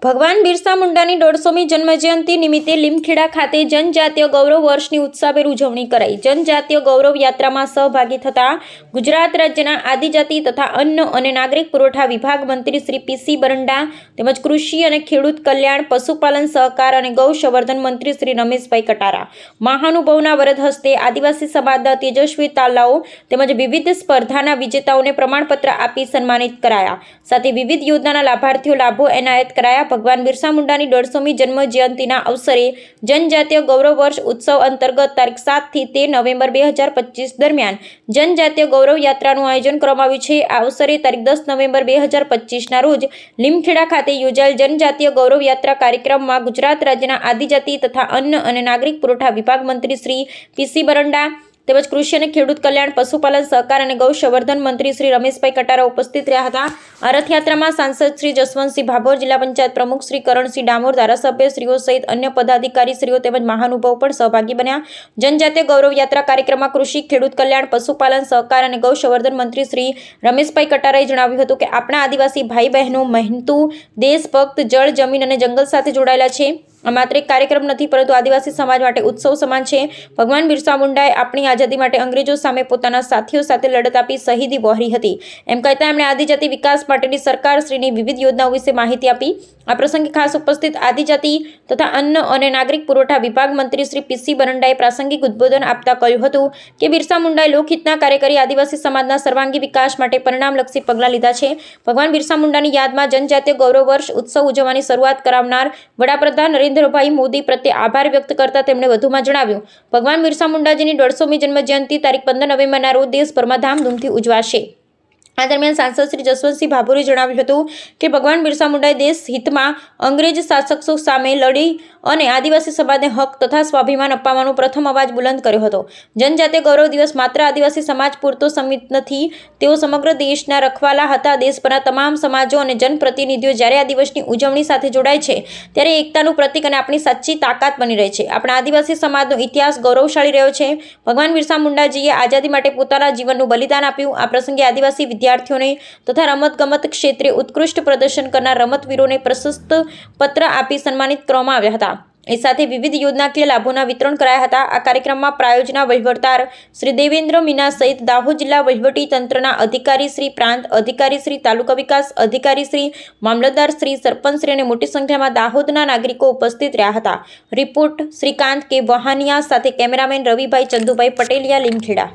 ભગવાન બિરસા મુંડાની 150મી જન્મજયંતિ નિમિત્તે લીમખેડા ખાતે જનજાતીય ગૌરવ વર્ષની ઉત્સાહભેર ઉજવણી કરાઈ। જનજાતીય ગૌરવ યાત્રામાં સહભાગી થતા ગુજરાત રાજ્યના આદિજાતિ તથા અન્ન અને નાગરિક પુરવઠા વિભાગ મંત્રી શ્રી પી.સી. બરંડા તેમજ કૃષિ અને ખેડૂત કલ્યાણ, પશુપાલન સહકાર અને ગૌસંવર્ધન મંત્રી શ્રી રમેશભાઈ કટારા મહાનુભાવના વરદ હસ્તે આદિવાસી સમાજના તેજસ્વી તાલાઓ તેમજ વિવિધ સ્પર્ધાના વિજેતાઓને પ્રમાણપત્ર આપી સન્માનિત કરાયા। સાથે વિવિધ યોજનાના લાભાર્થીઓ લાભો એનાયત કરાયા। ભગવાન બિરસા મુંડાની 150મી જન્મ જયંતિના અવસરે જનજાતીય ગૌરવ વર્ષ ઉત્સવ અંતર્ગત તારીખ 7 થી 13 નવેમ્બર 2025 દરમિયાન જનજાતીય ગૌરવ યાત્રાનું આયોજન કરવામાં આવ્યું છે। આ અવસરે તારીખ 10 નવેમ્બર 2025ના રોજ લીમખેડા ખાતે યોજાયેલ જનજાતીય ગૌરવ યાત્રા કાર્યક્રમમાં ગુજરાત રાજ્યના આદિજાતિ તથા અન્ન અને નાગરિક પુરવઠા વિભાગ મંત્રી શ્રી પી.સી. બરંડા તેમજ કૃષિ અને ખેડૂત કલ્યાણ, પશુપાલન સહકાર અને ગૌસંવર્ધન મંત્રી શ્રી રમેશભાઈ કટારા ઉપસ્થિત રહ્યા હતા। આ રથયાત્રામાં સાંસદ શ્રી જસવંતસિંહ ભાભોર, જિલ્લા પંચાયત પ્રમુખ શ્રી કરણસિંહ ડામોર, ધારાસભ્યશ્રીઓ સહિત અન્ય પદાધિકારીશ્રીઓ તેમજ મહાનુભાવો પણ સહભાગી બન્યા। જનજાતીય ગૌરવ યાત્રા કાર્યક્રમમાં કૃષિ, ખેડૂત કલ્યાણ, પશુપાલન સહકાર અને ગૌસંવર્ધન મંત્રી શ્રી રમેશભાઈ કટારાએ જણાવ્યું હતું કે આપણા આદિવાસી ભાઈ બહેનો મહેનતુ, દેશભક્ત, જળ, જમીન અને જંગલ સાથે જોડાયેલા છે। આ માત્ર એક કાર્યક્રમ નથી, પરંતુ આદિવાસી સમાજ માટે ઉત્સવ સમાન છે। ભગવાન બિરસા મુંડાએ આપણી આઝાદી માટે અંગ્રેજો સામે પોતાના સાથીઓ સાથે લડત આપી શહીદી વહોરી હતી। એમ કહેતા એમણે આદિજાતિ વિકાસ માટેની સરકારશ્રીની વિવિધ યોજનાઓ વિશે માહિતી આપી। આ પ્રસંગે ખાસ ઉપસ્થિત આદિજાતિ તથા અન્ન અને નાગરિક પુરવઠા વિભાગ મંત્રી શ્રી પી.સી. બરંડાએ પ્રાસંગિક ઉદ્બોધન આપતા કહ્યું હતું કે બિરસા મુંડાએ લોકહિતના કાર્ય કરી આદિવાસી સમાજના સર્વાંગી વિકાસ માટે પરિણામલક્ષી પગલાં લીધા છે। ભગવાન બિરસા મુંડાની યાદમાં જનજાતીય ગૌરવ વર્ષ ઉત્સવ ઉજવવાની શરૂઆત કરાવનાર વડાપ્રધાન નરેન્દ્રભાઈ મોદી પ્રત્યે આભાર વ્યક્ત કરતા તેમણે વધુમાં જણાવ્યું, ભગવાન બિરસા મુંડાજીની 150મી જન્મજયંતિ તારીખ 15 નવેમ્બરના રોજ દેશભરમાં ધામધૂમથી ઉજવાશે। આ દરમિયાન સાંસદ શ્રી જસવંતસિંહ ભાભોરે જણાવ્યું હતું કે ભગવાન બિરસા મુંડાએ દેશ હિતમાં અંગ્રેજ શાસકો સામે લડી અને આદિવાસી સમાજને હક તથા સ્વાભિમાન અપાવવાનો પ્રથમ અવાજ બુલંદ કર્યો હતો। જનજાતીય ગૌરવ દિવસ માત્ર આદિવાસી સમાજ પૂરતો સીમિત નથી, તેઓ સમગ્ર દેશના રખવાલા હતા। દેશભરના તમામ સમાજો અને જનપ્રતિનિધિઓ જ્યારે આ દિવસની ઉજવણી સાથે જોડાય છે, ત્યારે એકતાનું પ્રતીક અને આપણી સાચી તાકાત બની રહે છે। આપણા આદિવાસી સમાજનો ઇતિહાસ ગૌરવશાળી રહ્યો છે। ભગવાન બિરસા મુંડાજીએ આઝાદી માટે પોતાના જીવનનું બલિદાન આપ્યું। આ પ્રસંગે આદિવાસી વિદ્યાર્થીઓને તથા રમતગમત ક્ષેત્રે ઉત્કૃષ્ટ પ્રદર્શન કરનાર રમતવીરોને પ્રશસ્ત પત્ર આપી સન્માનિત કરવામાં આવ્યા હતા। એ સાથે વિવિધ યોજનાકીય લાભોના વિતરણ કરાયા હતા। આ કાર્યક્રમમાં પ્રાયોજના વહીવટદાર શ્રી દેવેન્દ્ર મીના સહિત દાહોદ જિલ્લા વહીવટી તંત્રના અધિકારી શ્રી, પ્રાંત અધિકારી શ્રી, તાલુકા વિકાસ અધિકારી શ્રી, મામલતદાર શ્રી, સરપંચ શ્રી અને મોટી સંખ્યામાં દાહોદના નાગરિકો ઉપસ્થિત રહ્યા હતા। રિપોર્ટ શ્રીકાંત કે વહાનિયા સાથે કેમેરામેન રવિભાઈ ચંદુભાઈ પટેલિયા, લીમખેડા।